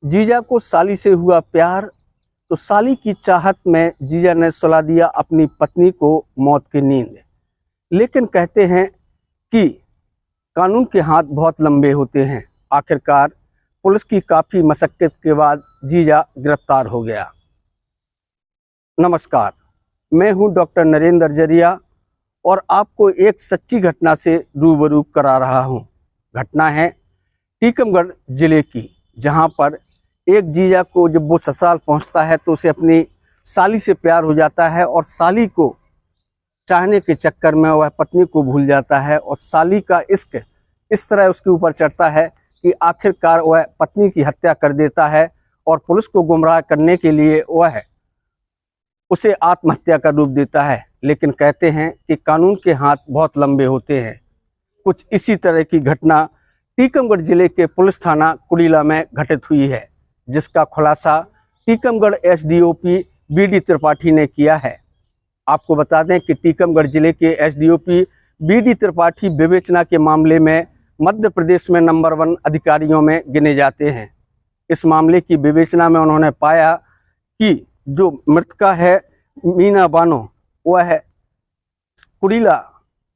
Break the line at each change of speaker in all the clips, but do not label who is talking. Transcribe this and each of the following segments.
जीजा को साली से हुआ प्यार तो साली की चाहत में जीजा ने सुला दिया अपनी पत्नी को मौत की नींद। लेकिन कहते हैं कि कानून के हाथ बहुत लंबे होते हैं। आखिरकार पुलिस की काफ़ी मशक्कत के बाद जीजा गिरफ्तार हो गया। नमस्कार, मैं हूं डॉक्टर नरेंद्र जरिया और आपको एक सच्ची घटना से रूबरू करा रहा हूं। घटना है टीकमगढ़ जिले की, जहां पर एक जीजा को जब वो ससुराल पहुंचता है तो उसे अपनी साली से प्यार हो जाता है और साली को चाहने के चक्कर में वह पत्नी को भूल जाता है और साली का इश्क इस तरह उसके ऊपर चढ़ता है कि आखिरकार वह पत्नी की हत्या कर देता है और पुलिस को गुमराह करने के लिए वह उसे आत्महत्या का रूप देता है। लेकिन कहते हैं कि कानून के हाथ बहुत लंबे होते हैं। कुछ इसी तरह की घटना टीकमगढ़ जिले के पुलिस थाना कुड़ीला में घटित हुई है, जिसका खुलासा टीकमगढ़ एसडीओपी बीडी त्रिपाठी ने किया है। आपको बता दें कि टीकमगढ़ जिले के एसडीओपी बीडी त्रिपाठी विवेचना के मामले में मध्य प्रदेश में नंबर 1 अधिकारियों में गिने जाते हैं। इस मामले की विवेचना में उन्होंने पाया कि जो मृतका है मीना बानो, वह कुड़ीला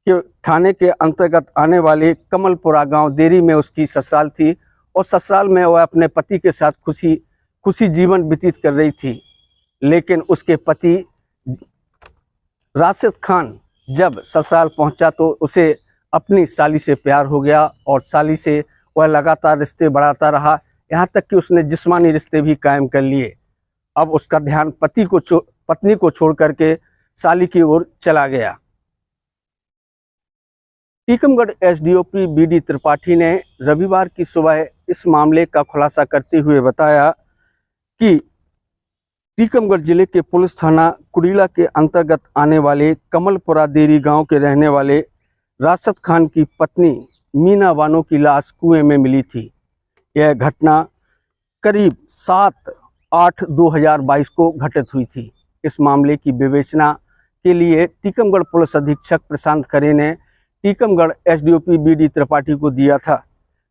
के थाने के अंतर्गत आने वाले कमलपुरा गांव देरी में उसकी ससुराल थी और ससुराल में वह अपने पति के साथ खुशी जीवन व्यतीत कर रही थी। लेकिन उसके पति राशिद खान जब ससुराल पहुंचा तो उसे अपनी साली से प्यार हो गया और साली से वह लगातार रिश्ते बढ़ाता रहा, यहाँ तक कि उसने जिस्मानी रिश्ते भी कायम कर लिए। अब उसका ध्यान पत्नी को छोड़ करके साली की ओर चला गया। टीकमगढ़ एसडीओपी बीडी त्रिपाठी ने रविवार की सुबह इस मामले का खुलासा करते हुए बताया कि टीकमगढ़ जिले के पुलिस थाना कुड़ीला के अंतर्गत आने वाले कमलपुरा देरी गांव के रहने वाले राशिद खान की पत्नी मीना बानो की लाश कुएं में मिली थी। यह घटना करीब 7/8/2022 को घटित हुई थी। इस मामले की विवेचना के लिए टीकमगढ़ पुलिस अधीक्षक प्रशांत खरे ने टीकमगढ़ एसडीओपी बीडी त्रिपाठी को दिया था।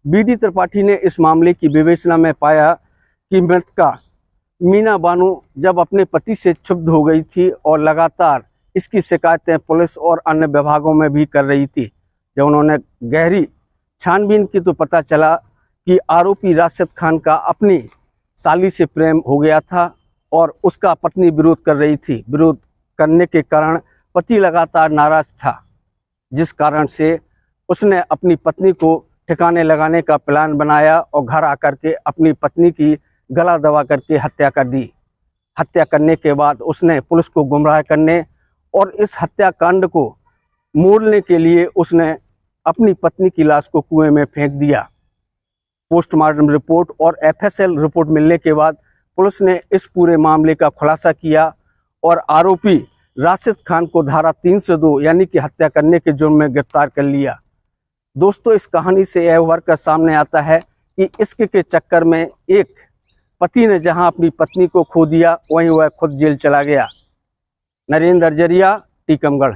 बीडी त्रिपाठी ने इस मामले की विवेचना में पाया कि मृतका मीना बानो जब अपने पति से क्षुब्ध हो गई थी और लगातार इसकी शिकायतें पुलिस और अन्य विभागों में भी कर रही थी। जब उन्होंने गहरी छानबीन की तो पता चला कि आरोपी राशिद खान का अपनी साली से प्रेम हो गया था और उसका पत्नी विरोध कर रही थी। विरोध करने के कारण पति लगातार नाराज था, जिस कारण से उसने अपनी पत्नी को ठिकाने लगाने का प्लान बनाया और घर आकर के अपनी पत्नी की गला दबा करके हत्या कर दी। हत्या करने के बाद उसने पुलिस को गुमराह करने और इस हत्याकांड को मोड़ने के लिए उसने अपनी पत्नी की लाश को कुएं में फेंक दिया। पोस्टमार्टम रिपोर्ट और एफएसएल रिपोर्ट मिलने के बाद पुलिस ने इस पूरे मामले का खुलासा किया और आरोपी राशिद खान को धारा 302 यानी कि हत्या करने के जुर्म में गिरफ्तार कर लिया। दोस्तों, इस कहानी से यह उभर कर सामने आता है कि इश्क के चक्कर में एक पति ने जहां अपनी पत्नी को खो दिया, वहीं वह खुद जेल चला गया। नरेंद्र जरिया, टीकमगढ़।